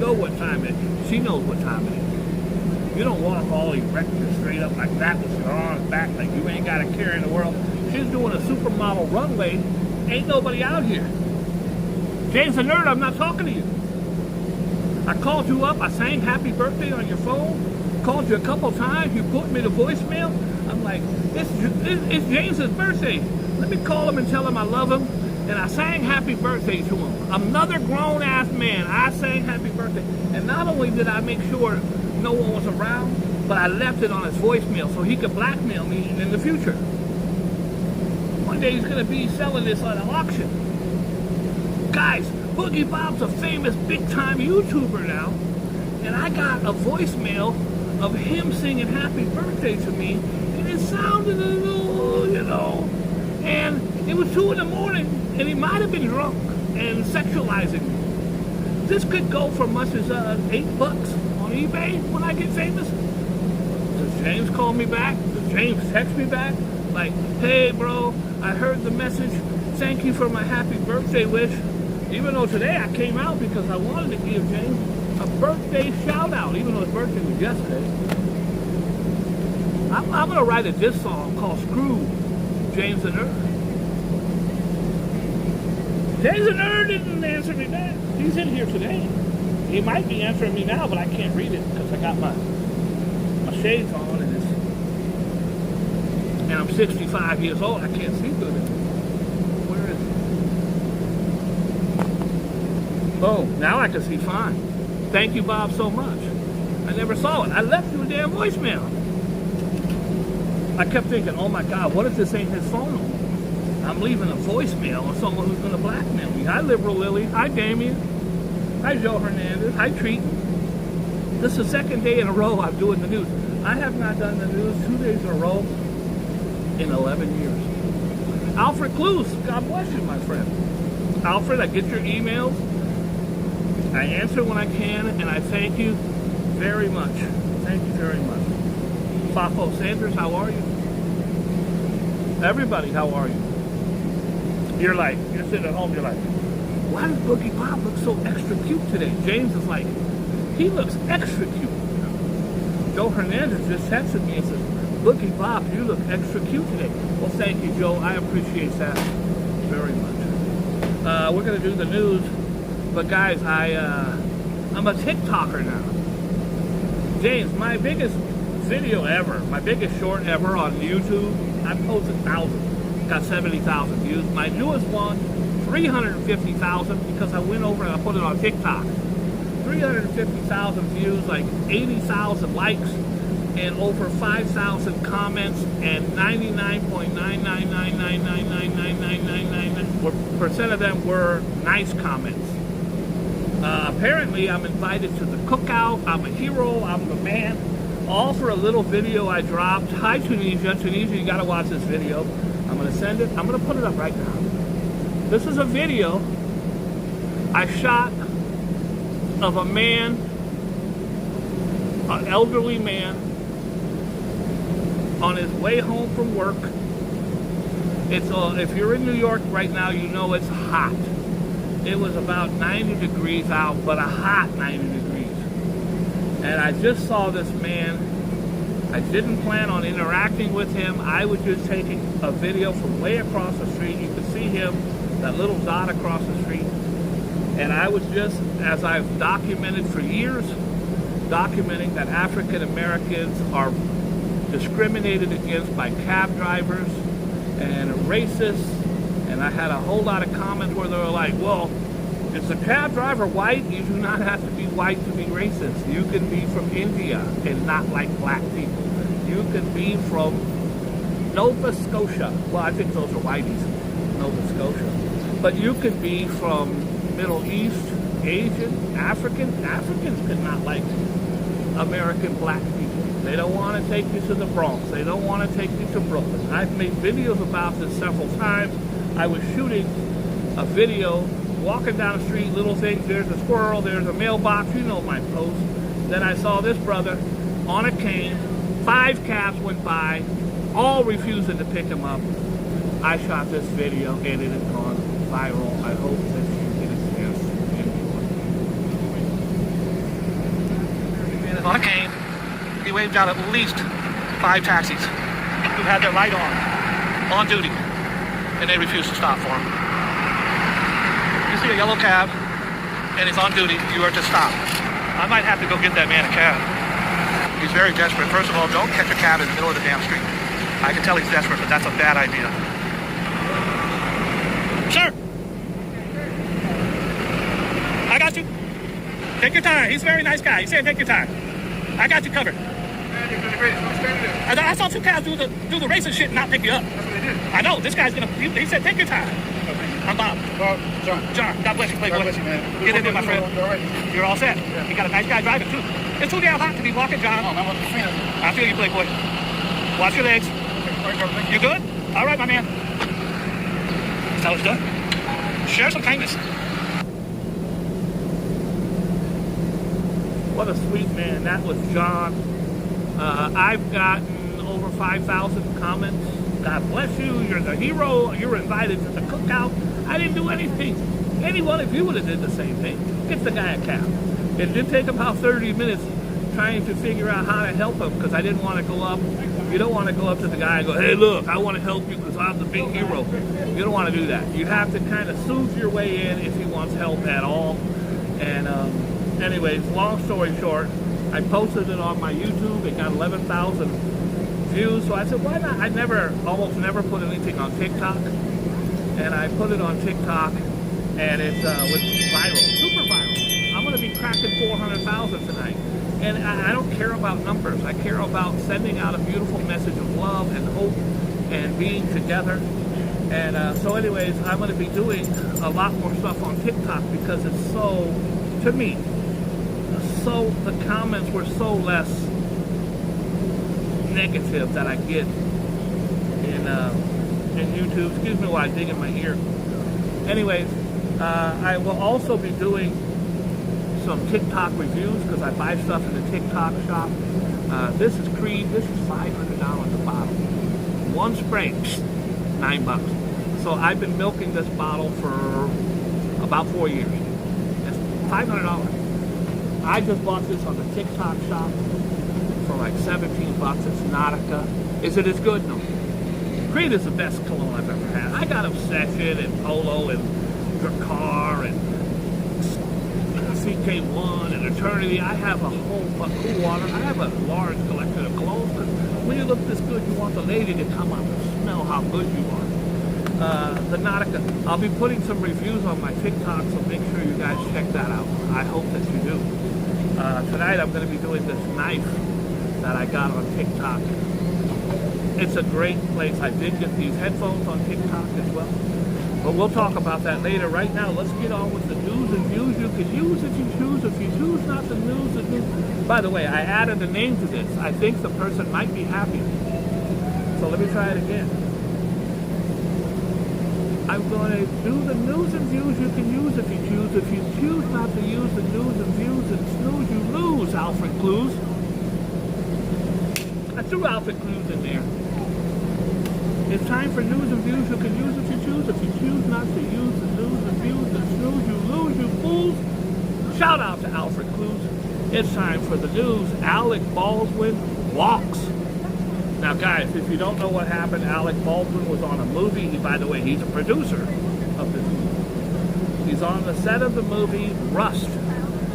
know what time it is. She knows what time it is. You don't walk all erect and straight up like that with your arms back like you ain't got a care in the world. She's doing a supermodel runway. Ain't nobody out here. James the Nerd, I'm not talking to you. I called you up. I sang happy birthday on your phone. Called you a couple times. You put me to voicemail. I'm like, it's James's birthday. Let me call him and tell him I love him. And I sang happy birthday to him. Another grown-ass man. I sang happy birthday. And not only did I make sure no one was around, but I left it on his voicemail so he could blackmail me in the future. One day he's going to be selling this at an auction. Guys, Boogie Bob's a famous big-time YouTuber now. And I got a voicemail of him singing happy birthday to me. And it sounded a little, you know. And it was 2 in the morning. And he might have been drunk and sexualizing me. This could go for much as $8 on eBay when I get famous. Does James call me back? Does James text me back? Like, hey bro, I heard the message. Thank you for my happy birthday wish. Even though today I came out because I wanted to give James a birthday shout out, even though his birthday was yesterday. I'm going to write a diss song called Screw James the Nerd. James the Nerd didn't answer me back. He's in here today. He might be answering me now, but I can't read it because I got my shades on and I'm 65 years old. I can't see good anymore. Where is it? Oh, now I can see fine. Thank you, Bob, so much. I never saw it. I left you a damn voicemail. I kept thinking, oh my God, what if this ain't his phone number? I'm leaving a voicemail on someone who's going to blackmail me. Hi, Liberal Lily. Hi, Damien. Hi, Joe Hernandez. Hi, Treat. This is the second day in a row I'm doing the news. I have not done the news 2 days in a row in 11 years. Alfred Clues, God bless you, my friend. Alfred, I get your emails. I answer when I can, and I thank you very much. Thank you very much. Fafo Sanders, how are you? Everybody, how are you? You're sitting at home, you're like, why does Boogie Bob look so extra cute today? James is like, he looks extra cute. Joe Hernandez just texted me and says, Boogie Bob, you look extra cute today. Well, thank you, Joe. I appreciate that very much. We're going to do the news. But guys, I'm a TikToker now. James, my biggest video ever, my biggest short ever on YouTube, I posted thousands, got 70,000 views. My newest one, 350,000 because I went over and I put it on TikTok. 350,000 views, like 80,000 likes, and over 5,000 comments, and 99.999999999% of them were nice comments. Apparently, I'm invited to the cookout. I'm a hero. I'm the man. All for a little video I dropped. Hi, Tunisia. Tunisia, you gotta watch this video. I'm gonna send it. I'm gonna put it up right now. This is a video I shot of a man, an elderly man, on his way home from work. It's if you're in New York right now, you know it's hot. It was about 90 degrees out, but a hot 90 degrees. And I just saw this man. I didn't plan on interacting with him. I was just taking a video from way across the street. You could see him, that little dot across the street. And I was just, as I've documented for years, documenting that African Americans are discriminated against by cab drivers and racists. And I had a whole lot of comments where they were like, well, is the cab driver white? You do not have to be white to be racist. You can be from India and not like black people. You can be from Nova Scotia. Well, I think those are whiteys, Nova Scotia. But you could be from Middle East, Asian, African. Africans could not like American black people. They don't want to take you to the Bronx. They don't want to take you to Brooklyn. I've made videos about this several times. I was shooting a video, walking down the street, little things, there's a squirrel, there's a mailbox, you know my post. Then I saw this brother on a cane, 5 cabs went by, all refusing to pick him up. I shot this video and it has gone viral. I hope that you get a chance to enjoy. And on came, he waved out at least 5 taxis who had their light on duty, and they refused to stop for him. You see a yellow cab, and he's on duty, you are to stop. I might have to go get that man a cab. He's very desperate. First of all, don't catch a cab in the middle of the damn street. I can tell he's desperate, but that's a bad idea. Sir! I got you. Take your time. He's a very nice guy. He said take your time. I got you covered. I saw 2 cabs do the racing shit and not pick you up. That's what they did. I know. This guy's gonna... He said take your time. Okay. I'm Bob. Well, John. John, God bless you, Playboy. God bless you, man. Get in there, my friend. All right. You're all set. Yeah. You got a nice guy driving, too. It's too damn hot to be walking, John. No, I'm not a fan. I feel you, Playboy. Watch your legs. Okay. You good? All right, my man. That's how it's done. Share some kindness. What a sweet man. That was John. I've gotten over 5,000 comments. God bless you. You're the hero. You're invited to the cookout. I didn't do anything. Any one of you would have did the same thing. Get the guy a cab. It did take about 30 minutes trying to figure out how to help him because I didn't want to go up. You don't want to go up to the guy and go, hey, look, I want to help you because I'm the big hero. You don't want to do that. You have to kind of soothe your way in if he wants help at all. And anyways, long story short, I posted it on my YouTube. It got 11,000 views. So I said, why not? I almost never put anything on TikTok. And I put it on TikTok, and it went viral, super viral. I'm going to be cracking 400,000 tonight. And I don't care about numbers. I care about sending out a beautiful message of love and hope and being together. And so anyways, I'm going to be doing a lot more stuff on TikTok because it's so, to me, the comments were so less negative that I get in YouTube. Excuse me while I dig in my ear. Anyways, I will also be doing some TikTok reviews because I buy stuff in the TikTok shop. This is Creed. This is $500 a bottle. One spray, $9. So I've been milking this bottle for about 4 years. It's $500. I just bought this on the TikTok shop for like 17 bucks. It's Nautica. Is it as good? No. Creed is the best cologne I've ever had. I got Obsession and Polo and Drakkar and CK1 and Eternity. I have a whole Cool Water. I have a large collection of colognes because when you look this good, you want the lady to come up and smell how good you are. The Nautica. I'll be putting some reviews on my TikTok, so make sure you guys check that out. I hope that you do. Tonight I'm going to be doing this knife that I got on TikTok. It's a great place. I did get these headphones on TikTok as well. But we'll talk about that later. Right now, let's get on with the news and views you can use if you choose. If you choose not to news, the news. By the way, I added a name to this. I think the person might be happy. So let me try it again. I'm going to do the news and views you can use if you choose. If you choose not to use the news and views and snooze, you lose, Alfred Clues. I threw Alfred Clues in there. It's time for news and views you can use if you choose. If you choose not to use the news and views and snooze, you lose, you fools. Shout out to Alfred Clues. It's time for the news. Alec Baldwin walks. Now, guys, if you don't know what happened, Alec Baldwin was on a movie. By the way, he's a producer of this movie. He's on the set of the movie Rust.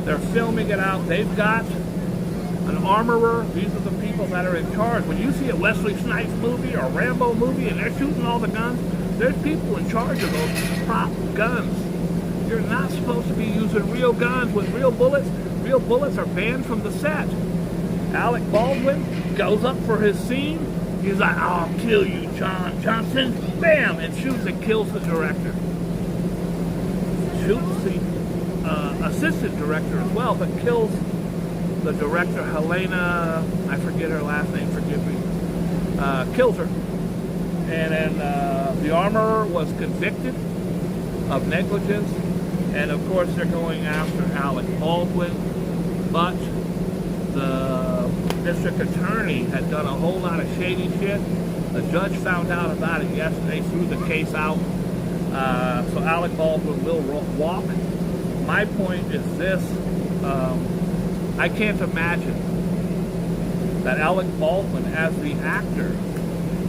They're filming it out. They've got an armorer. These are the people that are in charge. When you see a Wesley Snipes movie or a Rambo movie and they're shooting all the guns, there's people in charge of those prop guns. You're not supposed to be using real guns with real bullets. Real bullets are banned from the set. Alec Baldwin goes up for his scene. He's like, I'll kill you, John Johnson. Bam! And shoots and kills the director. Shoots the assistant director as well, but kills the director, Helena, I forget her last name, forgive me, kills her. And then the armorer was convicted of negligence. And of course, they're going after Alec Baldwin. But the district attorney had done a whole lot of shady shit. The judge found out about it yesterday, threw the case out. So Alec Baldwin will walk. My point is this. I can't imagine that Alec Baldwin, as the actor,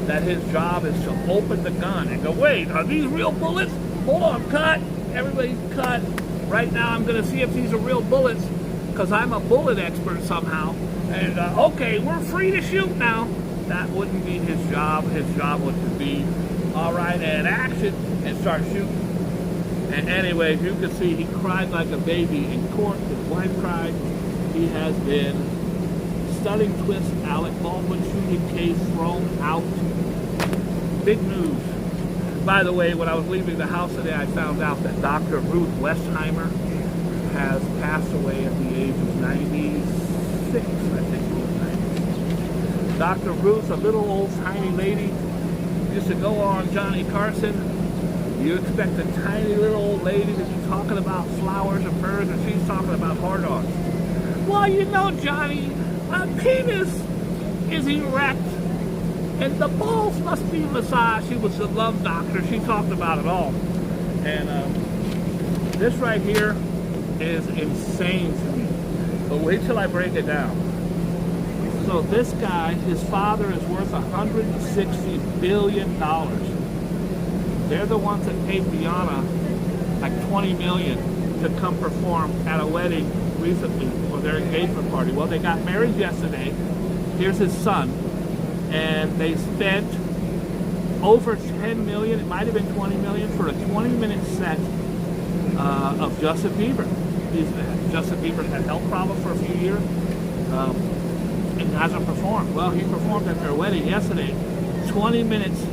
that his job is to open the gun and go, wait, are these real bullets? Hold on, cut. Everybody cut. Right now I'm going to see if these are real bullets because I'm a bullet expert somehow. And, okay, we're free to shoot now. That wouldn't be his job. His job was to be, all right, and action, and start shooting. And anyways, you can see he cried like a baby in court. His wife cried. He has been stunning twist. Alec Baldwin shooting case thrown out. Big news. By the way, when I was leaving the house today, I found out that Dr. Ruth Westheimer has passed away at the age of 96. I think she was 96. Dr. Ruth, a little old tiny lady, used to go on Johnny Carson. You expect a tiny little old lady to be talking about flowers and birds, and she's talking about hard-ons. Well, you know, Johnny, my penis is erect, and the balls must be massaged. She was a love doctor. She talked about it all. And this right here is insane to me. But wait till I break it down. So this guy, his father is worth $160 billion. They're the ones that paid Rihanna like $20 million to come perform at a wedding recently for their engagement party. Well, they got married yesterday. Here's his son. And they spent over $10 million, it might have been $20 million, for a 20-minute set of Justin Bieber. Justin Bieber had health problems for a few years and hasn't performed. Well, he performed at their wedding yesterday, 20 minutes.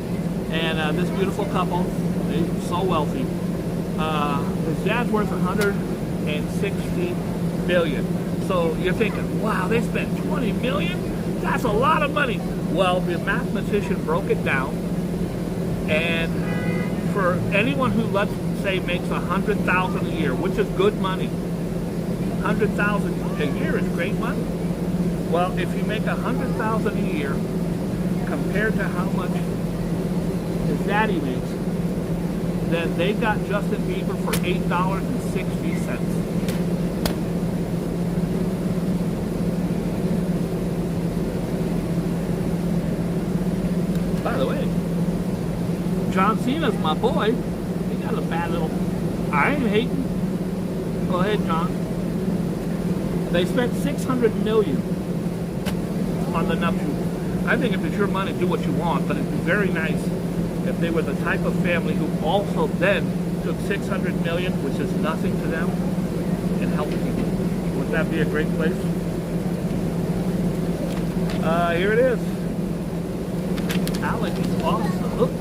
And this beautiful couple, they're so wealthy. His dad's worth $160 billion. So you're thinking, wow, they spent $20 million? That's a lot of money. Well, the mathematician broke it down. And for anyone who, let's say, makes $100,000 a year, which is good money, $100,000 a year is great money. Well, if you make $100,000 a year compared to how much his daddy makes, then they got Justin Bieber for $8.60. By the way, John Cena's my boy. He got a bad little... I ain't hating. Go ahead, John. They spent $600 million on the nuptials. I think if it's your money, do what you want, but it'd be very nice if they were the type of family who also then took $600 million, which is nothing to them, and helped people. Wouldn't that be a great place? Here it is. Alec is off the hook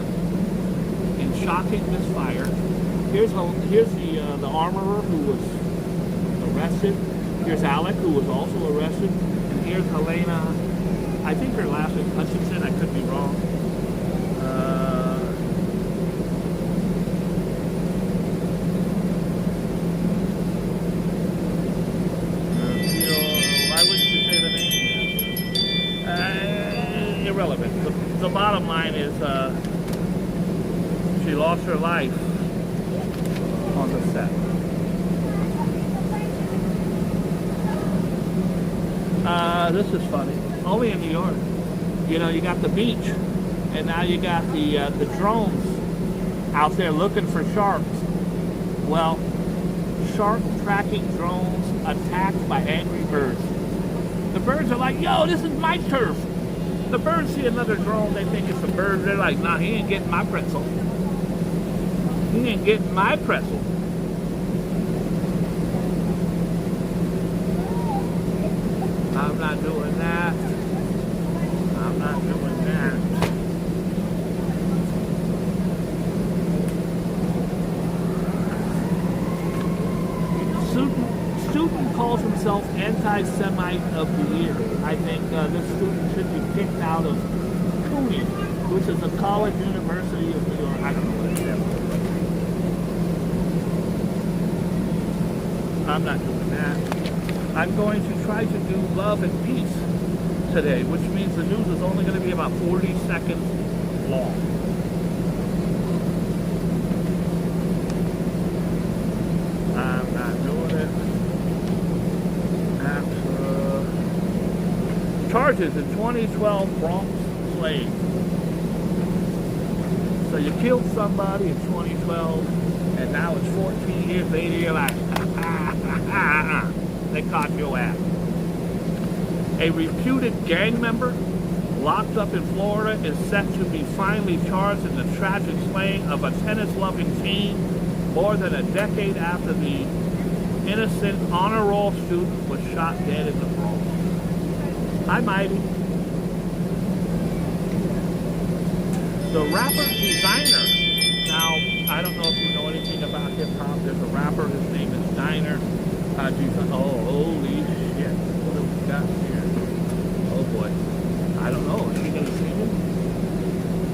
in shocking misfire. Here's the armorer who was arrested. Here's Alec, who was also arrested. And here's Helena, I think her last name Hutchinson, I could be wrong. Why wouldn't you say the name? Irrelevant. The bottom line is she lost her life on the set. This is funny. Only in New York. You know, you got the beach, and now you got the drones out there looking for sharks. Well, shark tracking drones attacked by angry birds. The birds are like, yo, this is my turf. The birds see another drone, they think it's a bird. They're like, nah, he ain't getting my pretzel. He ain't getting my pretzel. I'm not doing that. I'm not doing that. Student calls himself anti-Semite of the year. I think this student should be kicked out of CUNY, which is a college university of New York. I don't know what it is. I'm not doing that. I'm going to try to do love and peace today, which means the news is only going to be about 40 seconds long. I'm not doing it. Charges in 2012 Bronx slave. So you killed somebody in 2012, and now it's 14 years later, you're like, they caught your ass. A reputed gang member locked up in Florida is set to be finally charged in the tragic slaying of a tennis-loving teen more than a decade after the innocent honor roll student was shot dead in the Bronx. Hi, Mighty. The rapper Designer. Now, I don't know if you know anything about hip-hop. There's a rapper, his name is Diner. Oh, holy shit. What have we got here? Oh, boy. I don't know. Is he going to sing it?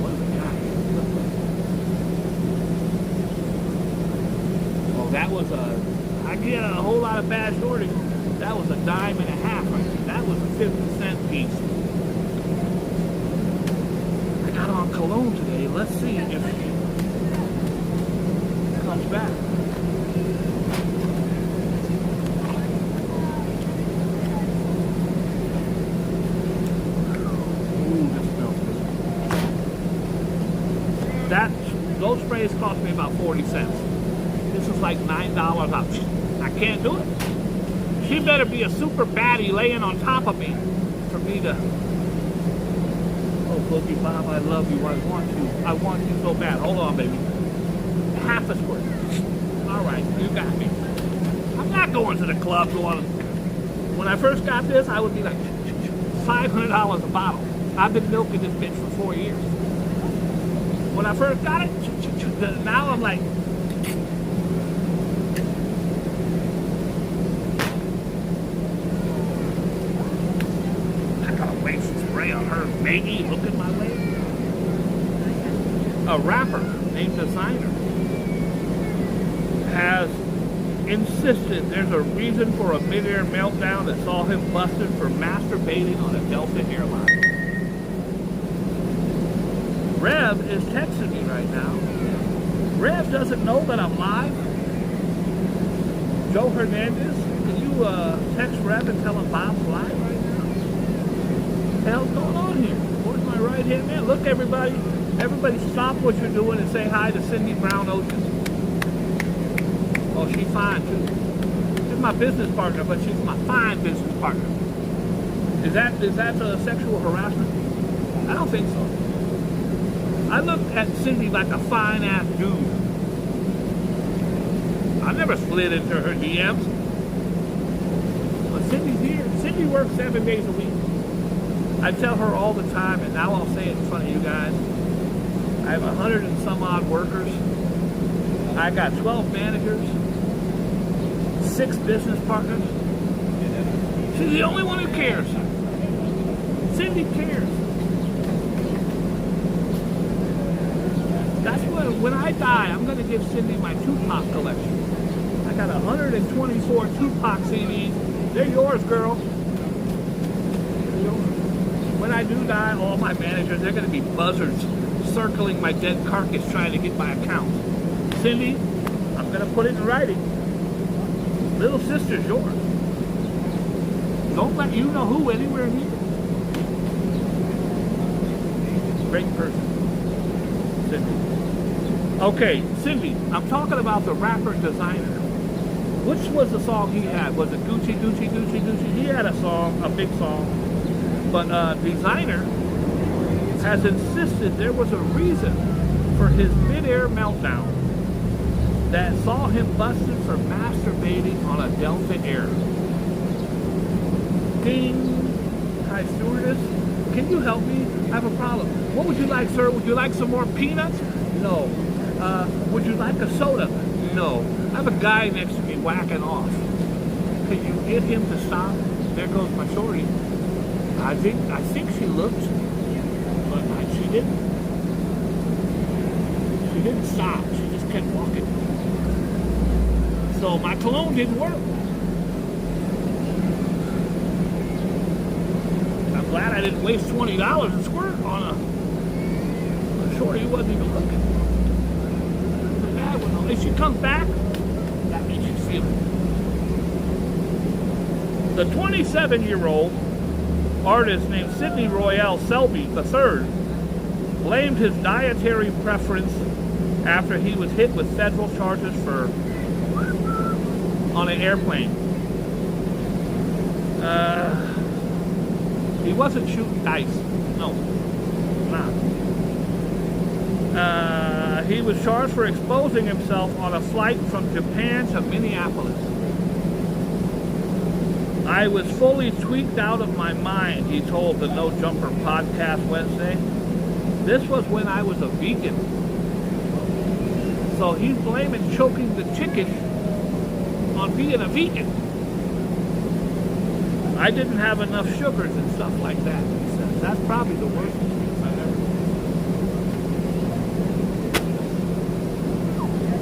What have we got here? Oh, that was I get a whole lot of bad shorting. That was $1.50 right there. That was a 50-cent piece. I got on cologne today. Let's see if she comes back. Ooh, this smells good. Those sprays cost me about 40 cents. This is like $9 off. I can't do it. She better be a super baddie laying on top of me for me to... Oh, Boogie Bob, I love you. I want you so bad. Hold on, baby. Half a squirt. All right, you got me. I'm not going to the club going... When I first got this, I would be like $500 a bottle. I've been milking this bitch for 4 years. When I first got it, now I'm like... Spray on her baby, looking my way. A rapper named Designer has insisted there's a reason for a mid-air meltdown that saw him busted for masturbating on a Delta airline. Rev is texting me right now. Rev doesn't know that I'm live. Joe Hernandez, can you text Rev and tell him Bob's live right now? What the hell's going on here? Where's my right hand man? Look, everybody stop what you're doing and say hi to Cindy Brown Ocean. Oh, she's fine too. She's my business partner, but she's my fine business partner. Is that sexual harassment? I don't think so. I look at Cindy like a fine ass dude. I never slid into her DMs. But Cindy's here. Cindy works 7 days a week. I tell her all the time, and now I'll say it in front of you guys. I have 100 and some odd workers. I got 12 managers, 6 business partners. She's the only one who cares. Cindy cares. That's when I die, I'm going to give Cindy my Tupac collection. I got 124 Tupac CDs. They're yours, girl. When I do die, all my managers, they're going to be buzzards circling my dead carcass trying to get my account. Cindy, I'm going to put it in writing. Little sister's yours. Don't let you know who anywhere near. Great person. Cindy. Okay, Cindy, I'm talking about the rapper Designer. Which was the song he had? Was it Gucci, Gucci, Gucci, Gucci? He had a song, a big song. But Designer has insisted there was a reason for his mid-air meltdown that saw him busted for masturbating on a Delta Air. Ding! Hi, stewardess. Can you help me? I have a problem. What would you like, sir? Would you like some more peanuts? No. Would you like a soda? No. I have a guy next to me whacking off. Can you get him to stop? There goes my shorty. I think she looked, but she didn't. She didn't stop. She just kept walking. So my cologne didn't work. I'm glad I didn't waste $20 and squirt on a shorty who wasn't even looking. It's a bad one. If she comes back, that means she's feeling it. The 27-year-old artist named Sidney Royale Selby III blamed his dietary preference after he was hit with federal charges on an airplane. He wasn't shooting dice. No. Nah. He was charged for exposing himself on a flight from Japan to Minneapolis. I was fully tweaked out of my mind, he told the No Jumper podcast Wednesday. This was when I was a vegan. So he's blaming choking the chicken on being a vegan. I didn't have enough sugars and stuff like that, he says. That's probably the worst excuse I've ever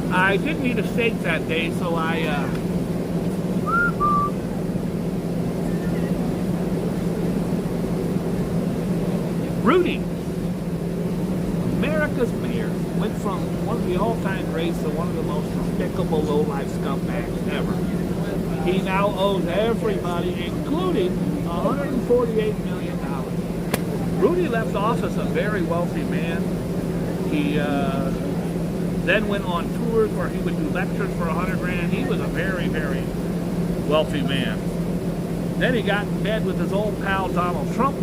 heard. I didn't eat a steak that day, so Rudy, America's mayor, went from one of the all-time greats to one of the most despicable low-life scumbags ever. He now owes everybody, including $148 million. Rudy left office a very wealthy man. He then went on tours where he would do lectures for $100,000. He was a very, very wealthy man. Then he got in bed with his old pal Donald Trump,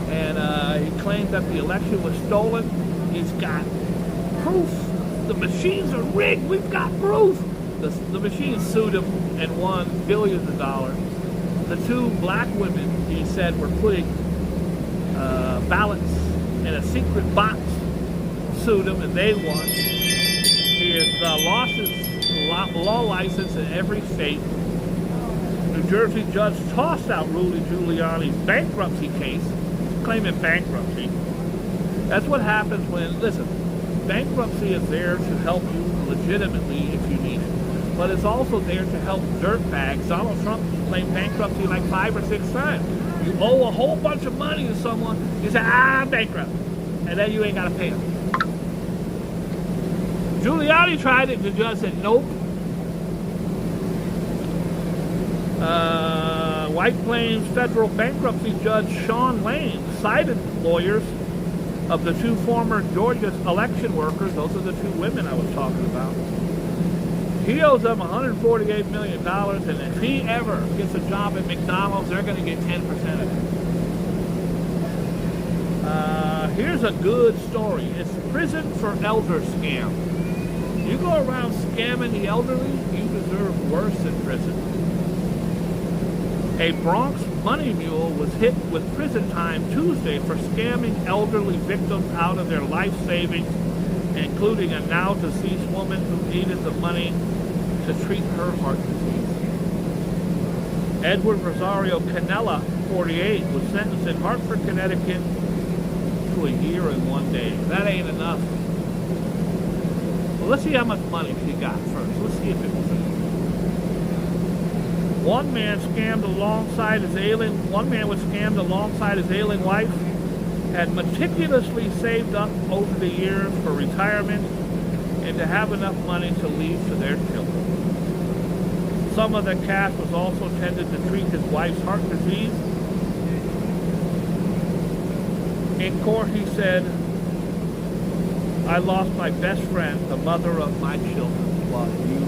and he claimed that the election was stolen. He's got proof. The machines are rigged. We've got proof. The machines sued him and won billions of dollars. The two black women, he said, were putting ballots in a secret box, sued him, and they won. He has lost his law license in every state. New Jersey judge tossed out Rudy Giuliani's bankruptcy case, claiming bankruptcy. That's what happens when, listen, bankruptcy is there to help you legitimately if you need it. But it's also there to help dirtbags. Donald Trump claimed bankruptcy like 5 or 6 times. You owe a whole bunch of money to someone, you say, I'm bankrupt. And then you ain't got to pay them. Giuliani tried it, and the judge said, nope. White Plains federal bankruptcy judge Sean Lane cited lawyers of the two former Georgia election workers. Those are the two women I was talking about. He owes them $148 million, and if he ever gets a job at McDonald's, they're going to get 10% of it. Here's a good story. It's prison for elder scam. You go around scamming the elderly, you deserve worse than prison. A Bronx money mule was hit with prison time Tuesday for scamming elderly victims out of their life savings, including a now deceased woman who needed the money to treat her heart disease. Edward Rosario Canella, 48, was sentenced in Hartford, Connecticut to a year and 1 day. That ain't enough. Well, let's see how much money she got first. Let's see if it was enough. One man was scammed alongside his ailing wife, had meticulously saved up over the years for retirement and to have enough money to leave to their children. Some of the cash was also intended to treat his wife's heart disease. In court, he said, I lost my best friend, the mother of my children, while you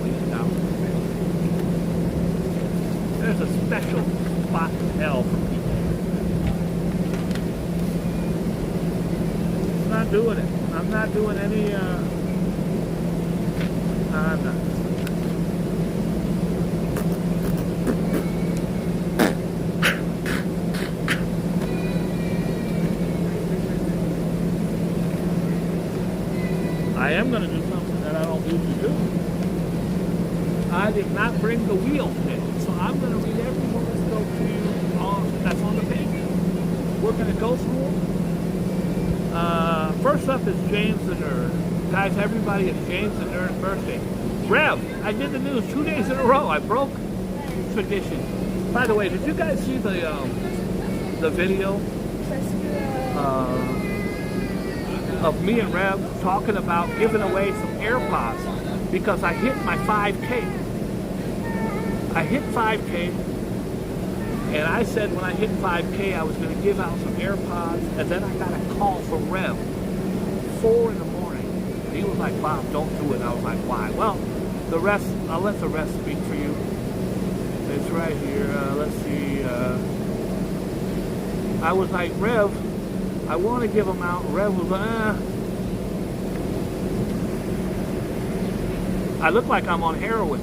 cleaned out the family. There's a special spot in hell for people. I'm not doing it. I'm not doing any, I'm not. I am going to do something that I don't usually do. I did not bring the wheel today, so I'm going to read every horoscope to you that's on the page. We're going to go through them. First up is James the Nerd. Guys, everybody, it's James the Nerd's birthday. Rev, I did the news 2 days in a row. I broke tradition. By the way, did you guys see the video? Of me and Rev talking about giving away some AirPods because I hit my 5K. I hit 5K And I said when I hit 5K, I was going to give out some AirPods, and then I got a call from Rev, 4 in the morning. He was like, Bob, don't do it. I was like, why? Well, the rest, I'll let the rest speak for you. It's right here. Let's see. I was like, Rev, I want to give them out. Rev was like, I look like I'm on heroin,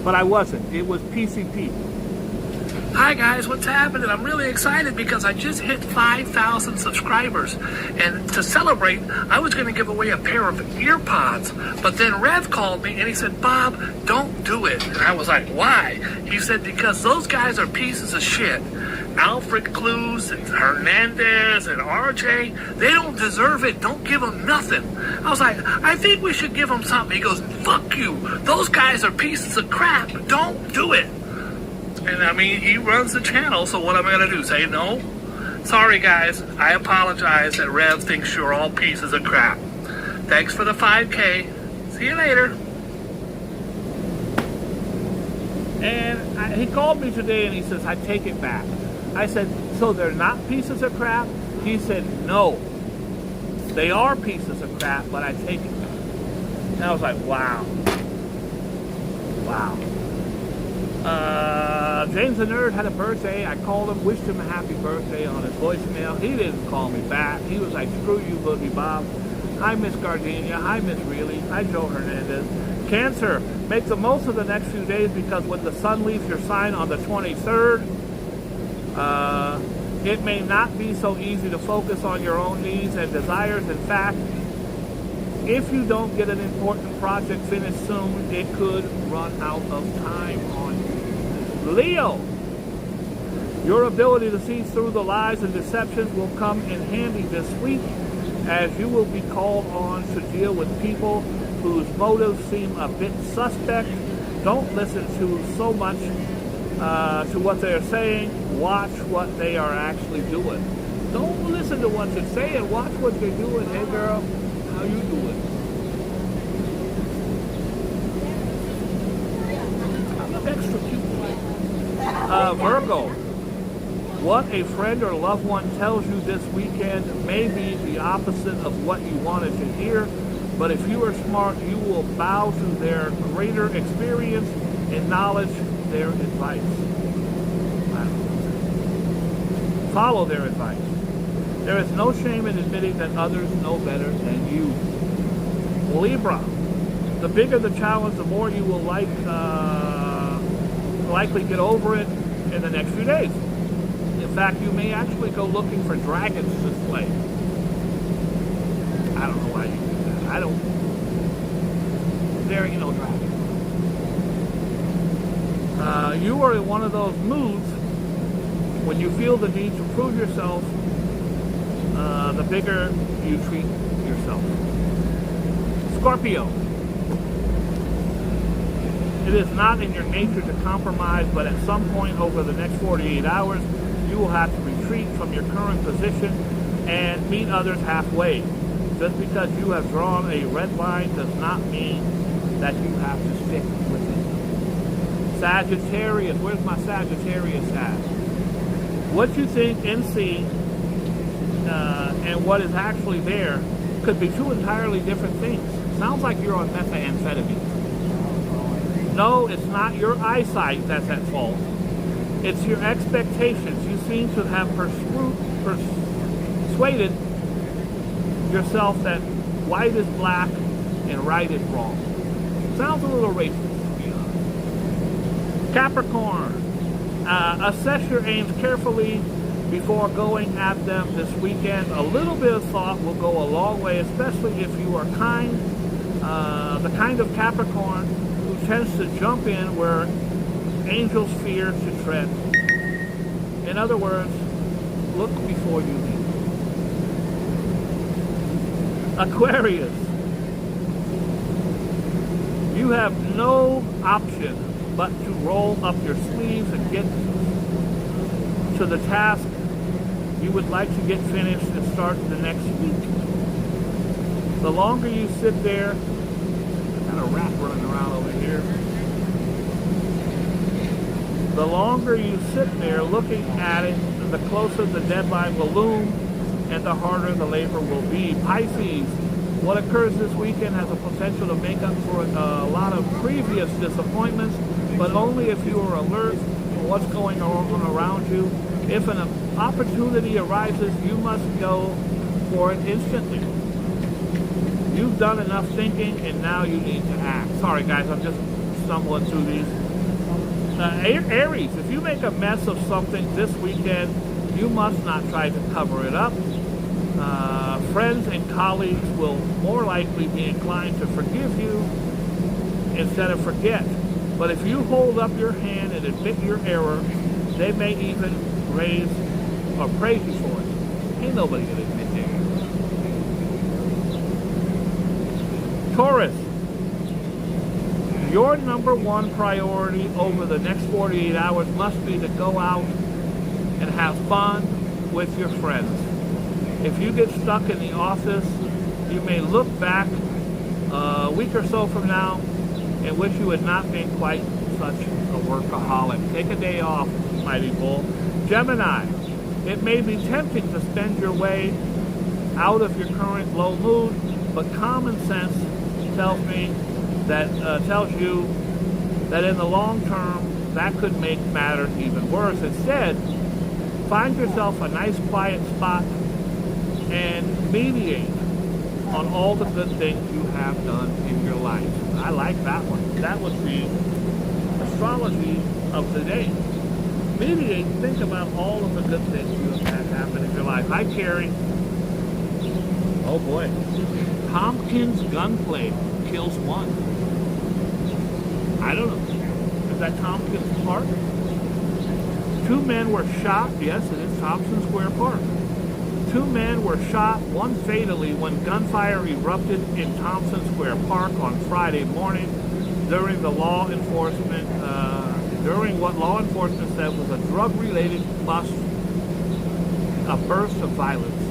but I wasn't. It was PCP. Hi guys, what's happening? I'm really excited because I just hit 5,000 subscribers. And to celebrate, I was going to give away a pair of earpods. But then Rev called me and he said, Bob, don't do it. And I was like, why? He said, because those guys are pieces of shit. Alfred Clues and Hernandez and RJ, they don't deserve it. Don't give them nothing. I was like, I think we should give them something. He goes, fuck you. Those guys are pieces of crap. Don't do it. And I mean, he runs the channel, so what am I going to do? Say no? Sorry, guys. I apologize that Rev thinks you're all pieces of crap. Thanks for the 5K. See you later. And he called me today and he says, I take it back. I said, so they're not pieces of crap? He said, no. They are pieces of crap, but I take it back. And I was like, wow. Wow. James the Nerd had a birthday. I called him, wished him a happy birthday on his voicemail. He didn't call me back. He was like, screw you, Boogie Bob. Hi, Miss Gardenia. Hi, Miss Reilly. Hi, Joe Hernandez. Cancer, make the most of the next few days because when the sun leaves your sign on the 23rd, it may not be so easy to focus on your own needs and desires. In fact, if you don't get an important project finished soon, it could run out of time on you. Leo, your ability to see through the lies and deceptions will come in handy this week as you will be called on to deal with people whose motives seem a bit suspect. Don't listen to so much to what they're saying. Watch what they are actually doing. Don't listen to what they're saying. Watch what they're doing. Hey, girl, how you doing? I'm extra cute. Virgo, what a friend or loved one tells you this weekend may be the opposite of what you wanted to hear, but if you are smart, you will bow to their greater experience and knowledge, their advice. Follow their advice. There is no shame in admitting that others know better than you. Libra, the bigger the challenge, the more you will likely get over it in the next few days. In fact, you may actually go looking for dragons to slay. I don't know why you do that. I don't. There ain't no dragon. You are in one of those moods when you feel the need to prove yourself, the bigger you treat yourself. Scorpio. It is not in your nature to compromise, but at some point over the next 48 hours, you will have to retreat from your current position and meet others halfway. Just because you have drawn a red line does not mean that you have to stick with it. Sagittarius, where's my Sagittarius at? What you think NC and what is actually there could be two entirely different things. Sounds like you're on methamphetamine. No, it's not your eyesight that's at fault. It's your expectations. You seem to have persuaded yourself that white is black and right is wrong. Sounds a little racist, to be honest. Capricorn, assess your aims carefully before going at them this weekend. A little bit of thought will go a long way, especially if you are the kind of Capricorn who tends to jump in where angels fear to tread. In other words, look before you leap. Aquarius, you have no option but to roll up your sleeves and get to the task you would like to get finished and start the next week. The longer you sit there, I got a rat running around over here. The longer you sit there looking at it, the closer the deadline will loom and the harder the labor will be. Pisces, what occurs this weekend has a potential to make up for a lot of previous disappointments, but only if you are alert to what's going on around you. If an opportunity arises, you must go for it instantly. You've done enough thinking and now you need to act. Sorry guys, I'm just stumbling through these. Aries, if you make a mess of something this weekend, you must not try to cover it up. Friends and colleagues will more likely be inclined to forgive you instead of forget. But if you hold up your hand and admit your error, they may even raise or praise you for it. Ain't nobody gonna admit their error. Taurus, your number one priority over the next 48 hours must be to go out and have fun with your friends. If you get stuck in the office, you may look back a week or so from now and wish you had not been quite such a workaholic. Take a day off, mighty bull. Gemini, it may be tempting to spend your way out of your current low mood, but common sense tells you that in the long term, that could make matters even worse. Instead, find yourself a nice quiet spot and mediate on all the good things you have done in your life. I like that one. That was the astrology of the day. Mediate, think about all of the good things you have had happen in your life. Hi, Carrie. Oh boy. Tompkins gunplay kills one. I don't know. Is that Tompkins Park? 2 men were shot. Yes, it is Thompson Square Park. 2 men were shot, one fatally, when gunfire erupted in Thompson Square Park on Friday morning during what law enforcement said was a drug-related bust, a burst of violence.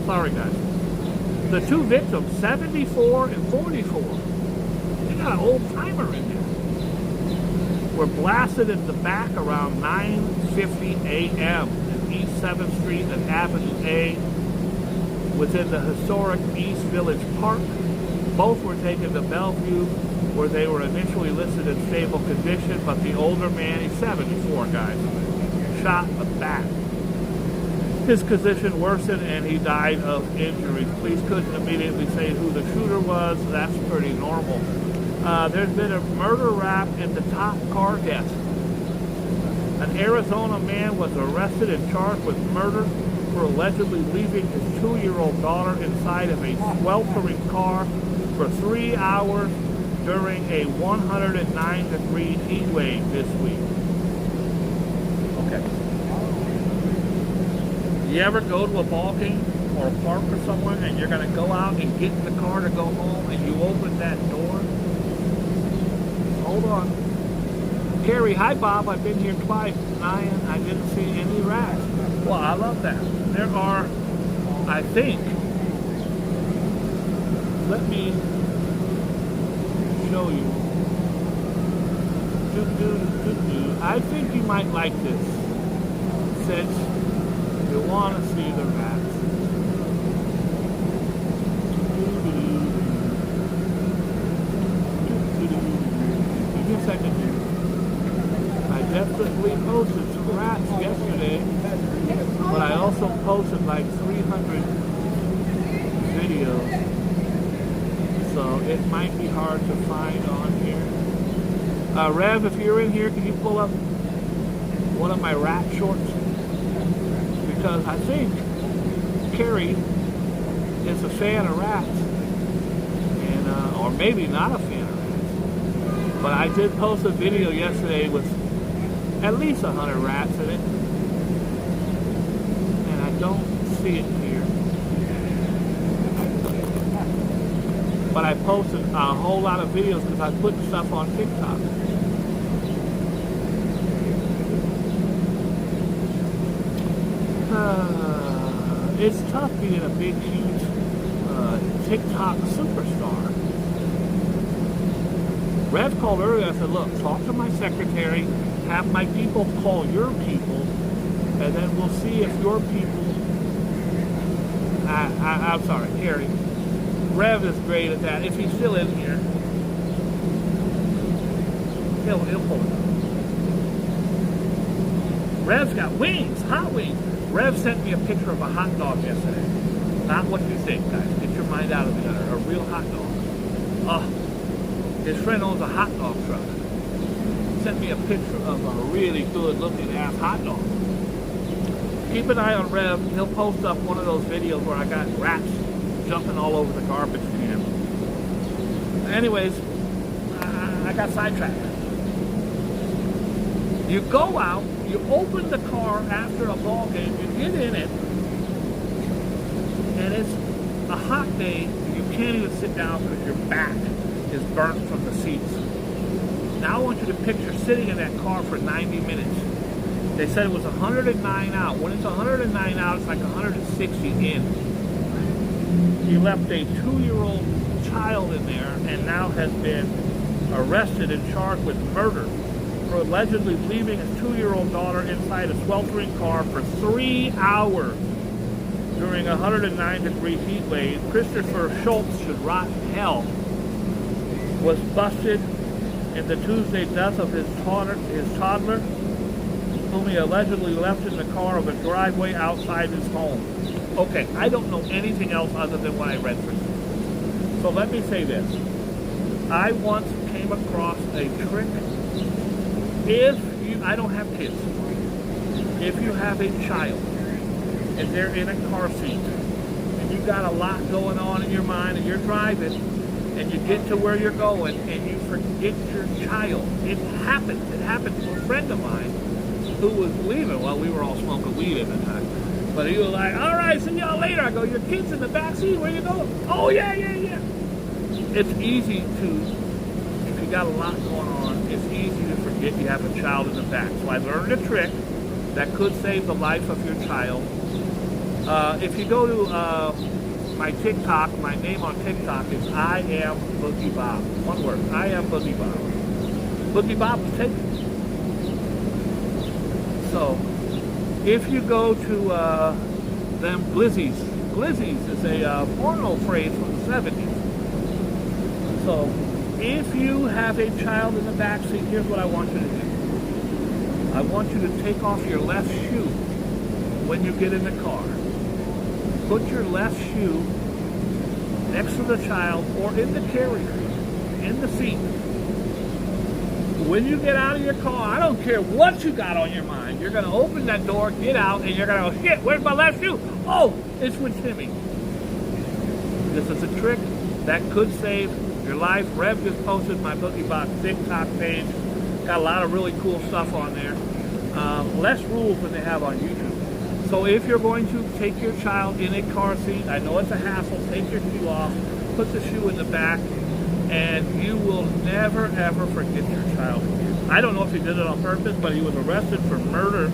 Sorry, guys. The 2 victims, 74 and 44, they got an old-timer in there, were blasted in the back around 9:50 a.m. East 7th Street and Avenue A within the historic East Village Park. Both were taken to Bellevue, where they were initially listed in stable condition, but the older man, he's 74, guys, shot in the back. His condition worsened and he died of injuries. Police couldn't immediately say who the shooter was. That's pretty normal. There's been a murder rap in the top car death. An Arizona man was arrested and charged with murder for allegedly leaving his 2-year-old daughter inside of a sweltering car for 3 hours during a 109-degree heat wave this week. Okay. You ever go to a ball game or a park or somewhere and you're going to go out and get in the car to go home and you open that door? Hold on. Carrie, hi Bob, I've been here twice, and I didn't see any rats. Well, I love that. There are, I think, let me show you. I think you might like this, since you want to see the rats. Give me a second here. I definitely posted some rats yesterday, but I also posted like 300 videos, so it might be hard to find on here. Rev, if you're in here, can you pull up one of my rat shorts? Because I think Carrie is a fan of rats, and or maybe not a fan of rats, but I did post a video yesterday with at least 100 rats in it, and I don't see it here. But I posted a whole lot of videos because I put stuff on TikTok. It's tough being a big, huge TikTok superstar. Rev called earlier. I said, look, talk to my secretary, have my people call your people, and then we'll see if your people, I'm sorry, Harry. Rev is great at that. If he's still in here, he'll pull it up. Rev's got wings, hot wings. Rev sent me a picture of a hot dog yesterday. Not what you think, guys. Get your mind out of it. A real hot dog. Oh, his friend owns a hot dog truck. Sent me a picture of a really good-looking ass hot dog. Keep an eye on Rev. He'll post up one of those videos where I got rats jumping all over the garbage can. Anyways, I got sidetracked. You go out, you open the car after a ball game, you get in it, and it's a hot day. You can't even sit down because your back is burnt from the seats. Now I want you to picture sitting in that car for 90 minutes. They said it was 109 out. When it's 109 out, it's like 160 in. You left a 2-year-old child in there and now has been arrested and charged with murder for allegedly leaving his 2-year-old daughter inside a sweltering car for 3 hours during a 109-degree heat wave. Christopher Schultz should rot in hell. Was busted in the Tuesday death of his toddler, whom he allegedly left in the car of a driveway outside his home. Okay, I don't know anything else other than what I read for you. So let me say this. I once came across a trick. I don't have kids. If you have a child and they're in a car seat and you've got a lot going on in your mind and you're driving and you get to where you're going and you forget your child. It happened. It happened to a friend of mine who was leaving. Well, we were all smoking weed at the time. But he was like, all right, see y'all later. I go, your kid's in the back seat. Where you going? Oh, yeah. It's easy to, if you got a lot going on, it's easy to forget you have a child in the back. So I learned a trick that could save the life of your child. If you go to my TikTok, my name on TikTok is I am Boogie Bob. One word, I am Boogie Bob. Boogie Bob was taken. So, if you go to them glizzies is a porno phrase from the 70s. So, if you have a child in the back seat, here's what I want you to do. I want you to take off your left shoe when you get in the car. Put your left shoe next to the child or in the carrier, in the seat. When you get out of your car, I don't care what you got on your mind. You're going to open that door, get out, and you're going to go, shit, where's my left shoe? Oh, it's with Timmy. This is a trick that could save your life. Rev just posted my Boogie Box TikTok page. Got a lot of really cool stuff on there. Less rules than they have on YouTube. So if you're going to take your child in a car seat, I know it's a hassle, take your shoe off, put the shoe in the back, and you will never, ever forget your child again. I don't know if he did it on purpose, but he was arrested for murder,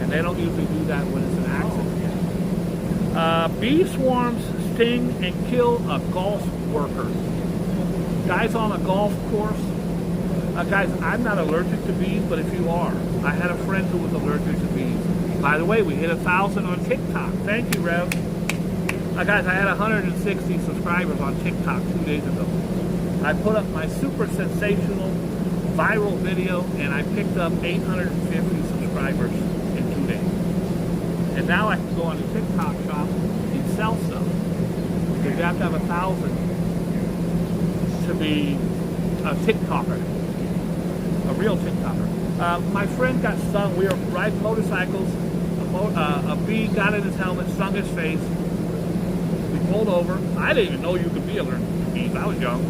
and they don't usually do that when it's an accident. Bee swarms sting and kill a golf worker. Guys on a golf course, guys, I'm not allergic to bees, but if you are, I had a friend who was allergic to bees. By the way, we hit 1,000 on TikTok. Thank you, Rev. Guys, I had 160 subscribers on TikTok 2 days ago. I put up my super sensational viral video, and I picked up 850 subscribers in 2 days. And now I can go on the TikTok shop and sell stuff. Because you have to have 1,000 to be a TikToker. A real TikToker. My friend got stung. We were riding motorcycles. A bee got in his helmet, stung his face. We pulled over. I didn't even know you could be allergic to bees. I was young.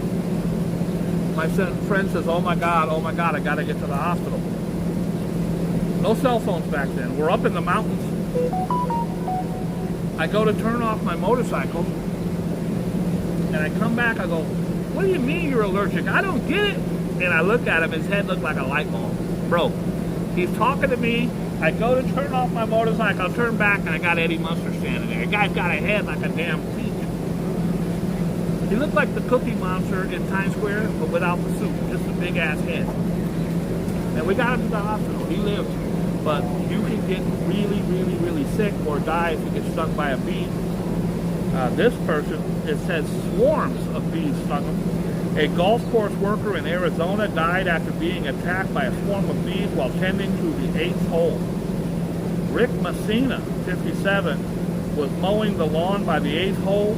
My friend says, oh my God, I got to get to the hospital. No cell phones back then. We're up in the mountains. I go to turn off my motorcycle, and I come back, I go, what do you mean you're allergic? I don't get it. And I look at him, his head looked like a light bulb. Bro, he's talking to me. I go to turn off my motorcycle, I turn back, and I got Eddie Munster standing there. The guy's got a head like a damn peach. He looked like the Cookie Monster in Times Square, but without the suit, just a big ass head. And we got him to the hospital. He lived. But you can get really, really, really sick or die if you get stung by a bee. This person, it says swarms of bees stung him. A golf course worker in Arizona died after being attacked by a swarm of bees while tending to the 8th hole. Rick Messina, 57, was mowing the lawn by the 8th hole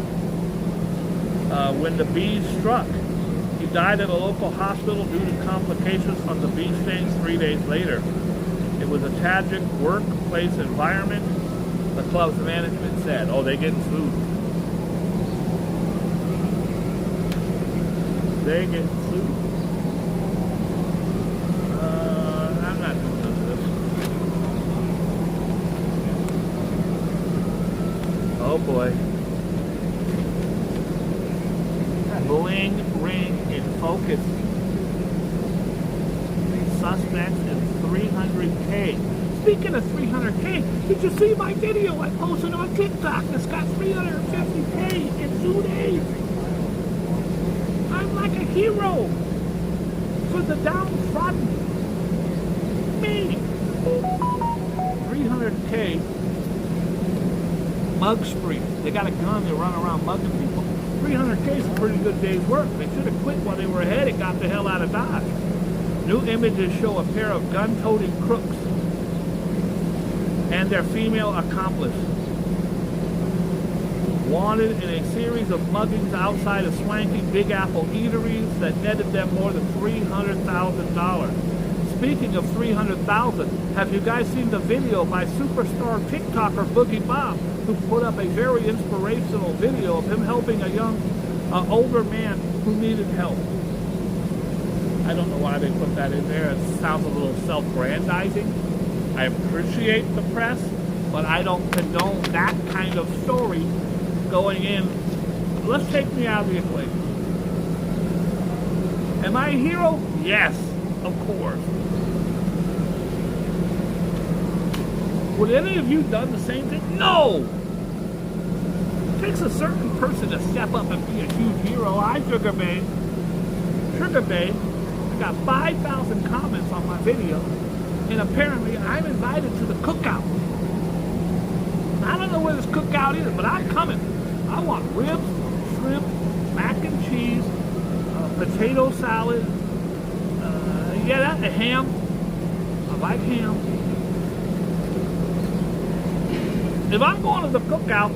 when the bees struck. He died at a local hospital due to complications from the bee sting 3 days later. It was a tragic workplace environment, the club's management said. Oh, they getting sued. They get sued. I'm not doing none of this. Oh boy. Bling ring in focus. Suspects in 300K. Speaking of 300K, did you see my video I posted on TikTok that's got 350K in 2 days? I'm like a hero for the downtrodden. Me. 300K mug spree. They got a gun, they run around mugging people. 300K is a pretty good day's work. They should have quit while they were ahead and got the hell out of Dodge. New images show a pair of gun-toting crooks and their female accomplice wanted in a series of muggings outside of swanky Big Apple eateries that netted them more than $300,000. Speaking of $300,000, have you guys seen the video by superstar TikToker Boogie Bob, who put up a very inspirational video of him helping a young, older man who needed help? I don't know why they put that in there. It sounds a little self-grandizing. I appreciate the press, but I don't condone that kind of story going in. Let's take me out of the equation. Am I a hero? Yes, of course. Would any of you done the same thing? No! It takes a certain person to step up and be a huge hero. Hi, Sugar Babe. Sugar Babe. I got 5,000 comments on my video, and apparently I'm invited to the cookout. I don't know where this cookout is, but I'm coming. I want ribs, shrimp, mac and cheese, potato salad, a ham. I like ham. If I'm going to the cookout,